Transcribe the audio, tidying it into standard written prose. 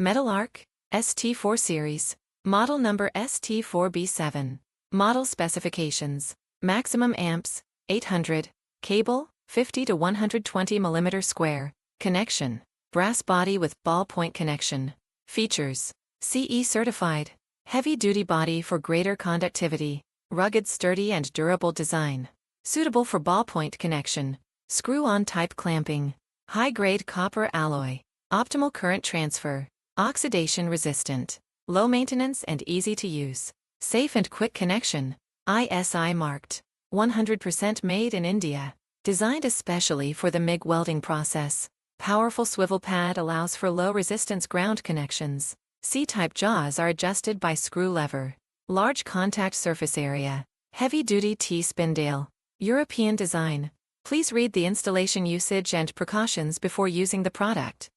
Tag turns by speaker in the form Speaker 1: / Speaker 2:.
Speaker 1: Metal arc, ST4 series. Model number ST4B7. Model specifications. Maximum amps, 800. Cable, 50 to 120 mm square. Connection. Brass body with ballpoint connection. Features. CE certified. Heavy-duty body for greater conductivity. Rugged, sturdy and durable design. Suitable for ballpoint connection. Screw-on type clamping. High-grade copper alloy. Optimal current transfer. Oxidation resistant. Low maintenance and easy to use. Safe and quick connection. ISI Marked. 100% made in India. Designed especially for the MIG welding process. Powerful swivel pad allows for low-resistance ground connections. C-type jaws are adjusted by screw lever. Large contact surface area. Heavy-duty T-spindle. European design. Please read the installation usage and precautions before using the product.